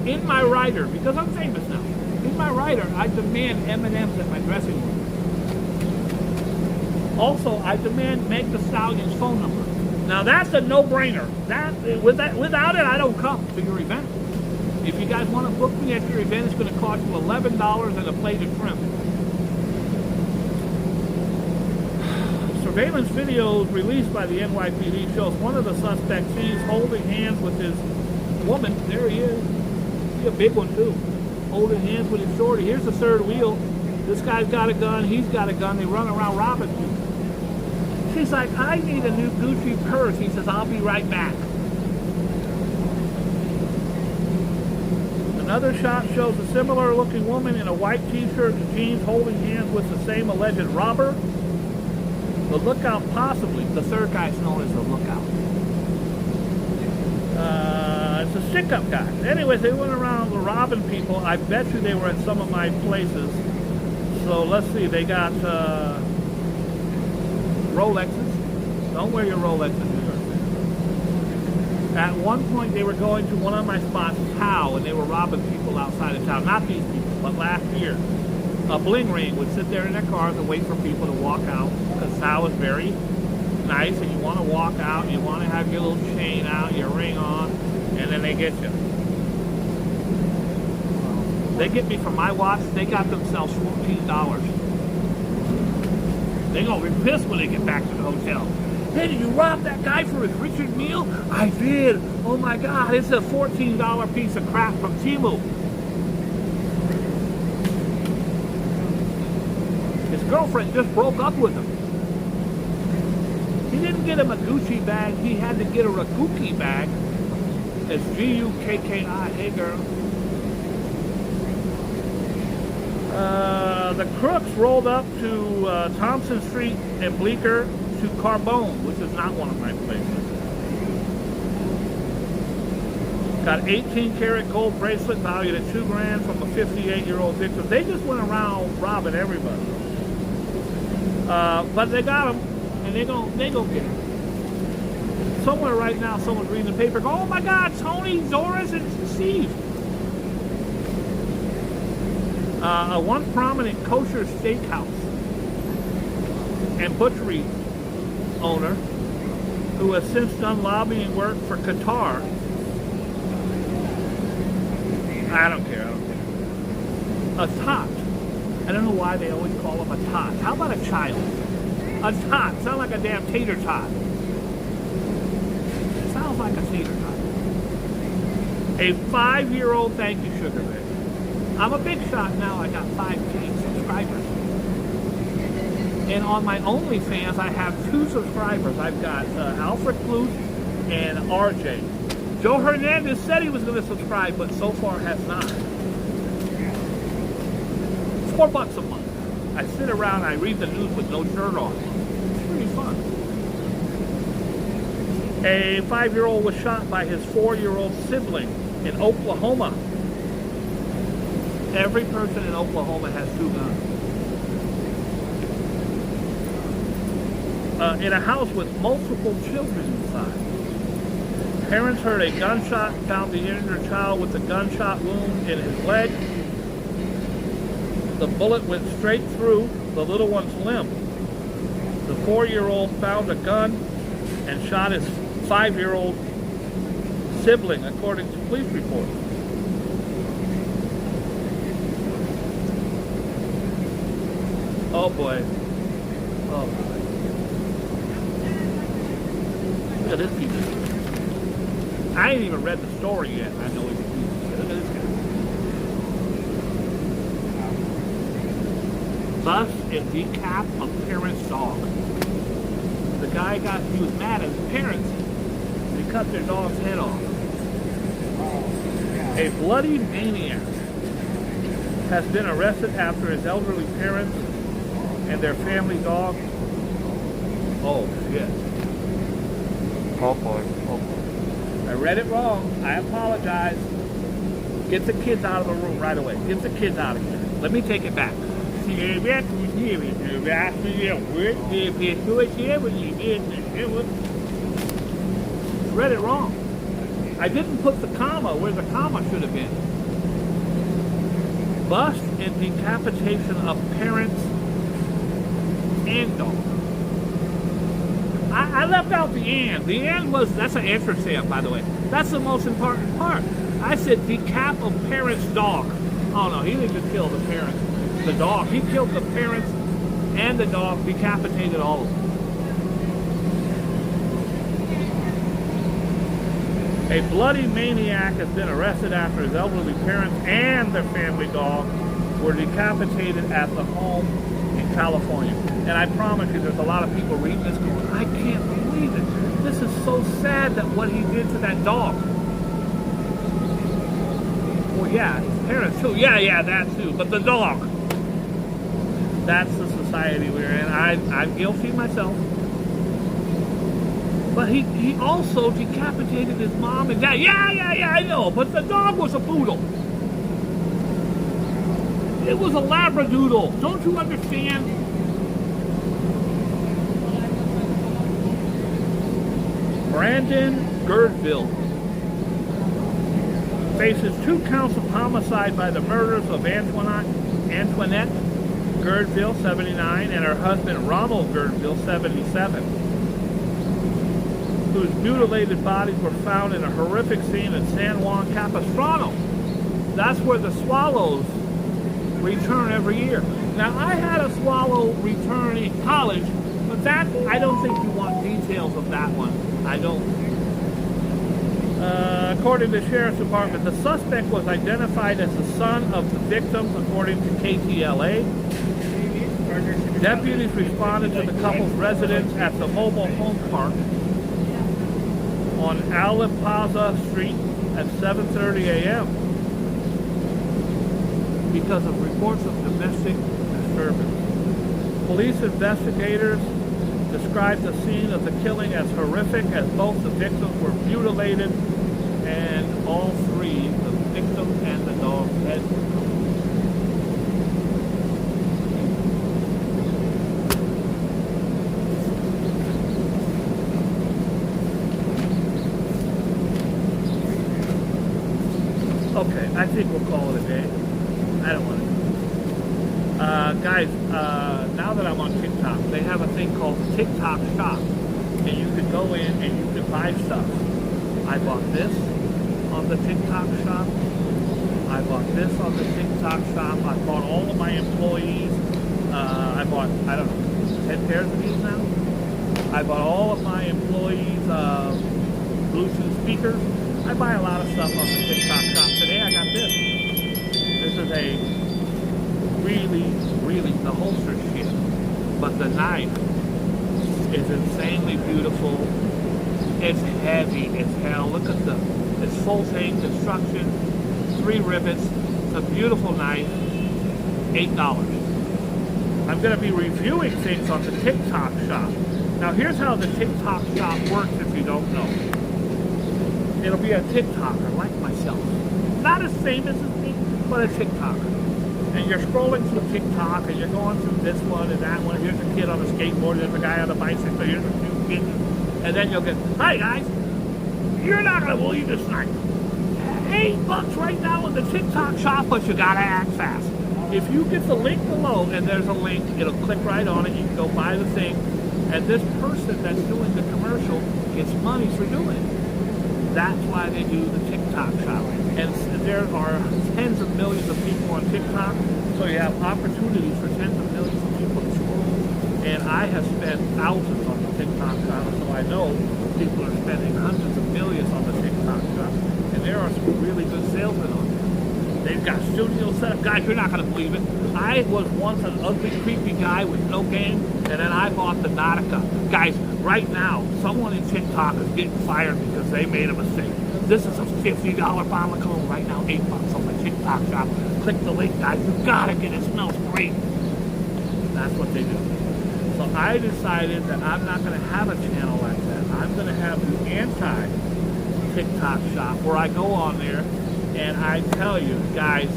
in my rider, because I'm famous now, in my rider, I demand M&M's at my dressing room. Also, I demand Meg Thee Stallion's phone number. Now that's a no-brainer. Without it, I don't come to your event. If you guys want to book me at your event, it's going to cost you $11 and a plate of shrimp. Surveillance videos released by the NYPD shows one of the suspects sees holding hands with his woman. There he is. He's a big one too. Holding hands with his shorty. Here's the third wheel. This guy's got a gun. He's got a gun. They run around robbing people. She's like, I need a new Gucci purse. He says, I'll be right back. Another shot shows a similar looking woman in a white t-shirt and jeans holding hands with the same alleged robber. The lookout possibly. The third guy's known as the lookout. It's a stick-up guy. Anyways, they went around robbing people. I bet you they were at some of my places. So let's see. They got Rolexes. Don't wear your Rolexes in New York City. At one point, they were going to one of my spots, Tao, and they were robbing people outside of town. Not these people, but last year. A bling ring would sit there in their cars and wait for people to walk out, because Tao is very nice, and you want to walk out, and you want to have your little chain out, your ring on, and then they get you. They get me for my watch. They got themselves $14. They're going to be pissed when they get back to the hotel. Hey, did you rob that guy for his Richard meal? I did. Oh my God, it's a $14 piece of crap from Temu. His girlfriend just broke up with him. He didn't get him a Gucci bag. He had to get her a Gookie bag. It's G-U-K-K-I. Hey, girl. The crooks rolled up to Thompson Street and Bleecker to Carbone, which is not one of my places. Got 18 karat gold bracelet valued at $2,000 from a 58-year-old victim. They just went around robbing everybody. But they got them, and they go get them. Somewhere right now, someone's reading the paper. Oh my God, Tony, Doris, and Steve. A once prominent kosher steakhouse and butchery owner who has since done lobbying work for Qatar. I don't care. A tot. I don't know why they always call him a tot. How about a child? A tot. Sounds like a damn tater tot. Sounds like a tater tot. A 5-year-old, thank you, Sugar Bear. I'm a big shot now. I got 5K subscribers. And on my OnlyFans, I have 2 subscribers. I've got Alfred Bluth and RJ. Joe Hernandez said he was going to subscribe, but so far has not. $4 a month. I sit around, I read the news with no shirt on. It's pretty fun. A 5-year-old was shot by his 4-year-old sibling in Oklahoma. Every person in Oklahoma has 2 guns. In a house with multiple children inside. Parents heard a gunshot and found the injured child with a gunshot wound in his leg. The bullet went straight through the little one's limb. The 4-year-old found a gun and shot his 5-year-old sibling, according to police reports. Oh boy. Oh boy. Look at this piece of shit. I ain't even read the story yet. I know it's a piece of shit. Look at this guy. Thus, in decap of parent's dog. The guy he was mad at his parents. They cut their dog's head off. A bloody maniac has been arrested after his elderly parents and their family dog. Oh shit. Oh boy. Oh boy. I read it wrong. I apologize. Get the kids out of the room right away. Get the kids out of here. Let me take it back. Read it wrong. I didn't put the comma where the comma should have been. Bust and decapitation of parents and dog. I left out the and. The and that's an answer stamp, by the way. That's the most important part. I said decap of parents' dog. Oh no, he didn't just kill the parents, the dog. He killed the parents and the dog, decapitated all of them. A bloody maniac has been arrested after his elderly parents and their family dog were decapitated at the home in California. And I promise you, there's a lot of people reading this going, I can't believe it. This is so sad that what he did to that dog. Well, yeah, his parents too. Yeah, that too. But the dog. That's the society we're in. I'm guilty myself. But he also decapitated his mom and dad. Yeah, I know. But the dog was a poodle. It was a labradoodle. Don't you understand? Brandon Girdville faces 2 counts of homicide by the murders of Antoinette Girdville, 79, and her husband Ronald Girdville, 77, whose mutilated bodies were found in a horrific scene in San Juan Capistrano. That's where the swallows return every year. Now, I had a swallow return in college, but that, I don't think you want details of that one. I don't. According to the Sheriff's Department, the suspect was identified as the son of the victims, according to KTLA. Deputies responded to the couple's residence at the mobile home park on Alapaza Street at 7:30 a.m. because of reports of domestic disturbance. Police investigators described the scene of the killing as horrific, as both the victims were mutilated and all three, the victim and the dog's head, were cut. Okay, I think we'll call it a day. I don't want to. Guys, now that I'm on TikTok, they have a thing called TikTok Shop. And you can go in and you can buy stuff. I bought this on the TikTok Shop. I bought this on the TikTok Shop. I bought all of my employees. I bought, I don't know, 10 pairs of these now. I bought all of my employees Bluetooth speakers. I buy a lot of stuff on the TikTok Shop. Today I got this. This is a really, the holster shit. But the knife is insanely beautiful. It's heavy as hell. Look at it's full chain construction, 3 rivets. It's a beautiful knife. $8. I'm going to be reviewing things on the TikTok Shop. Now here's how the TikTok Shop works if you don't know. It'll be a TikToker like myself. Not as famous as me, but a TikToker. And you're scrolling through TikTok and you're going through this one and that one. Here's a kid on a skateboard, there's a guy on a bicycle, here's a few kids. And then you'll get, hi guys, you're not going to believe this night. $8 right now in the TikTok Shop, but you got to act fast. If you get the link below, and there's a link, it'll click right on it, you can go buy the thing. And this person that's doing the commercial gets money for doing it. That's why they do the TikTok Shop. And there are tens of millions of people on TikTok, so you have opportunities for tens of millions of people to scroll. And I have spent thousands on the TikTok Shop, so I know people are spending hundreds of millions on the TikTok Shop. And there are some really good salesmen on there. They've got studios set up. Guys, you're not going to believe it. I was once an ugly, creepy guy with no game, and then I bought the Nautica. Guys, right now, someone in TikTok is getting fired because they made a mistake. This is a $50 bottle of cologne right now, $8 on my TikTok Shop. Click the link, guys. You gotta get it. It smells great. That's what they do. So I decided that I'm not going to have a channel like that. I'm going to have the anti-TikTok Shop where I go on there and I tell you, guys,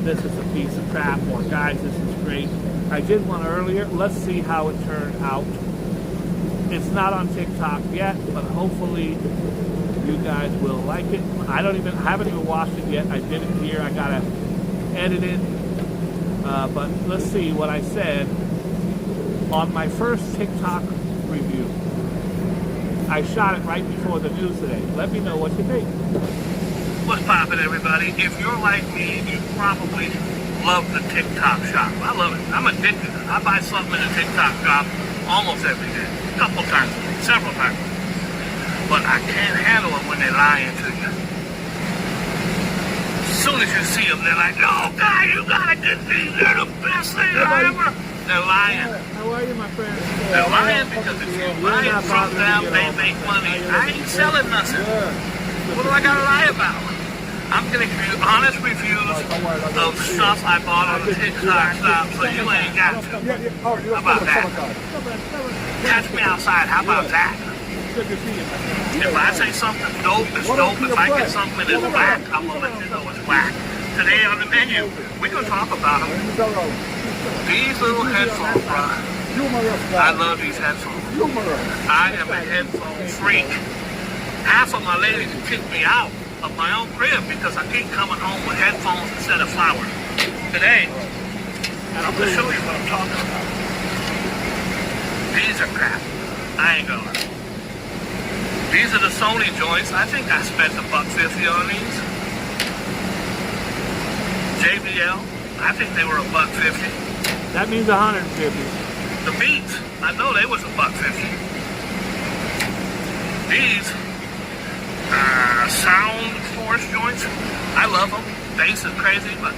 this is a piece of crap, or guys, this is great. I did one earlier. Let's see how it turned out. It's not on TikTok yet, but hopefully you guys will like it. I haven't even watched it yet. I did it here. I gotta edit it. But let's see what I said on my first TikTok review. I shot it right before the news today. Let me know what you think. What's poppin', everybody? If you're like me, you probably love the TikTok Shop. I love it. I'm addicted. I buy something in the TikTok Shop almost every day. A couple times, several times. But I can't handle it when they're lying to you. As soon as you see them, they're like, oh, God, you gotta get these. They're the best thing ever. They're lying. How are you, my friend? They're lying because if you buy it from them, they make money. I ain't selling nothing. What do I gotta lie about? I'm gonna give you honest reviews of stuff I bought on the TikTok Shop, so you ain't got to. How about that? Catch me outside, how about that? If I say something dope, it's dope. If I get something that's whack, I'm gonna let you know it's whack. Today on the menu, we're gonna talk about them. These little headphones, bro. I love these headphones. I am a headphone freak. Half of my ladies kicked me out of my own crib because I keep coming home with headphones instead of flowers. Today, I'm going to show you what I'm talking about. These are crap. I ain't gonna lie. These are the Sony joints. I think I spent $1.50 on these. JBL, I think they were $1.50. That means 150. The Beats, I know they was $1.50. These Sound Force joints, I love them. Bass is crazy, but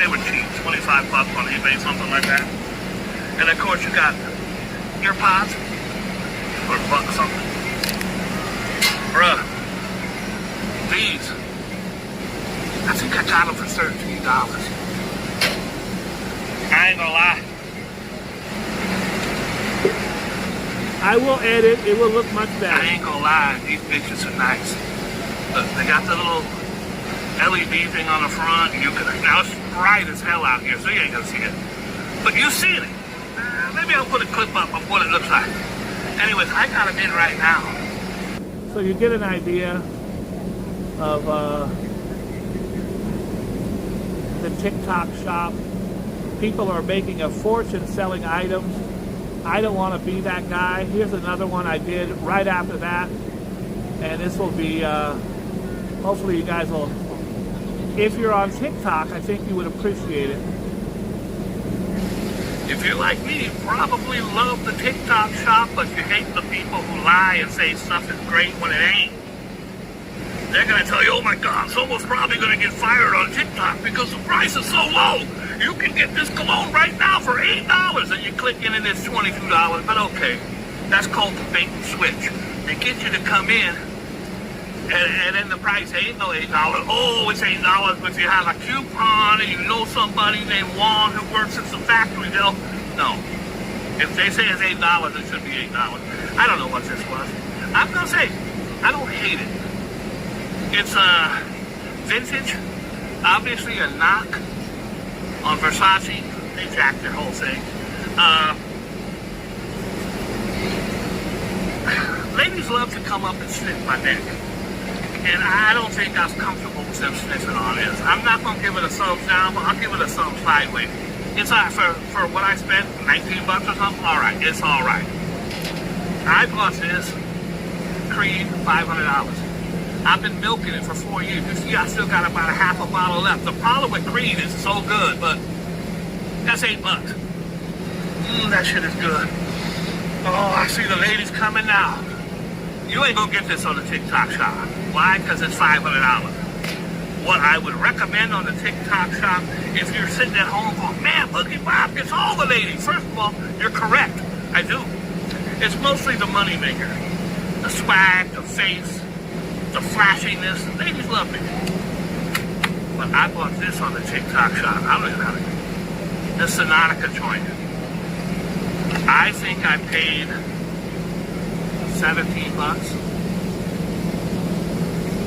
they were cheap. $25 on eBay, something like that. And of course you got ear pods for $1 something. Bruh, these, I think I got them for $13. I ain't gonna lie. I will edit. It will look much better. I ain't gonna lie, these bitches are nice. Look, they got the little LED thing on the front. You can, now it's bright as hell out here, so you ain't gonna see it. But you see it. Maybe I'll put a clip up of what it looks like. Anyways, I got them in right now. So you get an idea of the TikTok shop. People are making a fortune selling items. I don't want to be that guy. Here's another one I did right after that. And this will be, hopefully you guys will, if you're on TikTok, I think you would appreciate it. If you're like me, you probably love the TikTok shop, but you hate the people who lie and say stuff is great when it ain't. They're gonna tell you, oh my God, someone's probably gonna get fired on TikTok because the price is so low. You can get this cologne right now for $8, and you click in and it's $22, but okay. That's called the bait and switch. They get you to come in, and then the price ain't no $8. Oh, it's $8, but if you have a coupon and you know somebody named Juan who works at the factory, they'll, no. If they say it's $8, it should be $8. I don't know what this was. I'm gonna say, I don't hate it. It's vintage, obviously a knock on Versace. They jacked their whole thing. Ladies love to come up and sniff my neck. And I don't think I was comfortable with them sniffing on this. I'm not going to give it a thumbs down, but I'll give it a thumbs sideways. It's all right for what I spent, 19 bucks or something, all right, it's all right. I bought this Creed, $500. I've been milking it for 4 years. You see, I still got about a half a bottle left. The problem with Creed is so good, but that's $8. That shit is good. Oh, I see the ladies coming now. You ain't gonna get this on the TikTok shop. Why? Because it's $500. What I would recommend on the TikTok shop, if you're sitting at home going, man, Boogie Bob gets all the ladies. First of all, you're correct. I do. It's mostly the money maker. The swag, the face, the flashiness. Ladies love me. But I bought this on the TikTok shop. I don't even know how to do it. The Sonatica joint. I think I paid 17 bucks.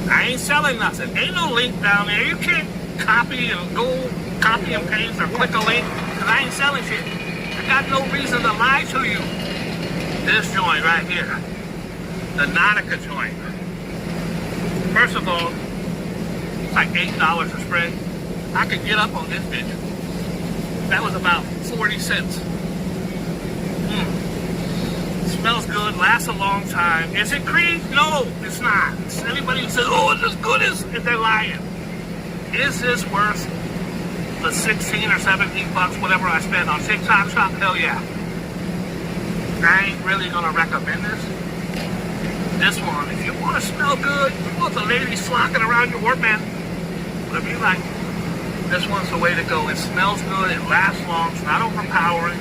I ain't selling nothing. Ain't no link down there. You can't copy and go copy and paste or click a link, because I ain't selling shit. I got no reason to lie to you. This joint right here, the Nautica joint. First of all, it's like $8 a spray. I could get up on this bitch. That was about 40 cents. Smells good, lasts a long time. Is it Creed? No, it's not. Anybody who says, oh, it's as good as, if they're lying. Is this worth the 16 or 17 bucks, whatever I spent on TikTok shop? Hell yeah. I ain't really gonna recommend this. This one, if you want to smell good, you want the ladies flocking around your workman, whatever you like, this one's the way to go. It smells good, it lasts long, it's not overpowering.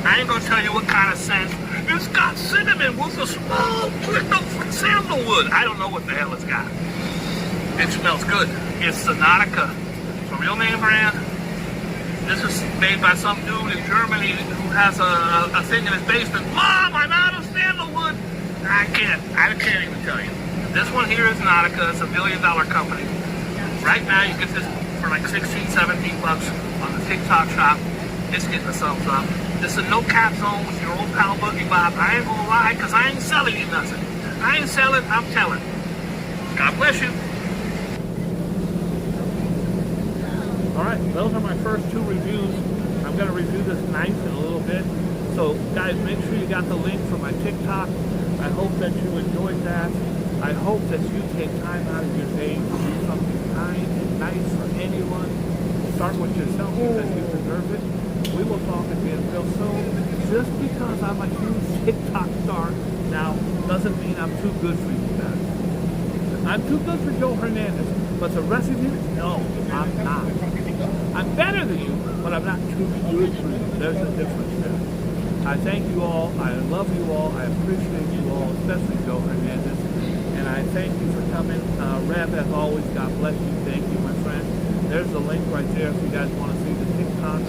I ain't gonna tell you what kind of scent. It's got cinnamon with a small click of sandalwood. I don't know what the hell it's got. It smells good. It's the Nautica. It's a real name brand. This is made by some dude in Germany who has a thing in his basement. Mom, I'm out of sandalwood. I can't even tell you. This one here is Nautica. It's $1 million company. Right now you get this for like 16, 17 bucks on the TikTok shop. It's getting a thumbs up. This is a no cap zone with your old pal Boogie Bob. I ain't gonna lie, because I ain't selling you nothing. I ain't selling, I'm telling. God bless you. Alright, those are my first two reviews. I'm going to review this knife in a little bit. So guys, make sure you got the link for my TikTok. I hope that you enjoyed that. I hope that you take time out of your day to do something kind and nice for anyone. Start with yourself because you deserve it. We will talk again real soon. Just because I'm a huge TikTok star now doesn't mean I'm too good for you guys. I'm too good for Joe Hernandez, but the rest of you, no, I'm not. I'm better than you, but I'm not too good for you. There's a difference there. I thank you all. I love you all. I appreciate you all, especially Joe Hernandez. And I thank you for coming. Rev, as always, God bless you. Thank you, my friend. There's the link right there if you guys want to see the TikTok.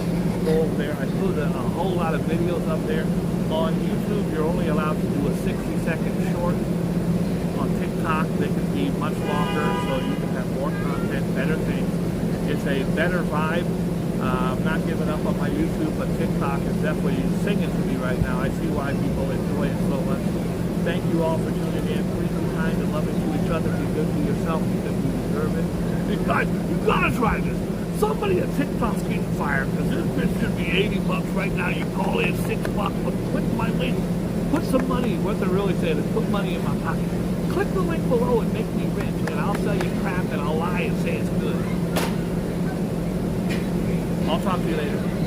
Go over there. I put a whole lot of videos up there. On YouTube, you're only allowed to do a 60-second short. On TikTok, they can be much longer, so you can have more content, better things. It's a better vibe. I'm not giving up on my YouTube, but TikTok is definitely singing to me right now. I see why people enjoy it so much. Thank you all for tuning in. Please be kind and loving to each other. Be good to yourself because you deserve it. And guys, you gotta try this. Somebody at TikTok's getting fired because this bitch should be $80 right now. You call in $6, but click my link. Put some money. What they're really saying is put money in my pocket. Click the link below and make me rich, and I'll sell you crap and I'll lie and say it's good. I'll talk to you later.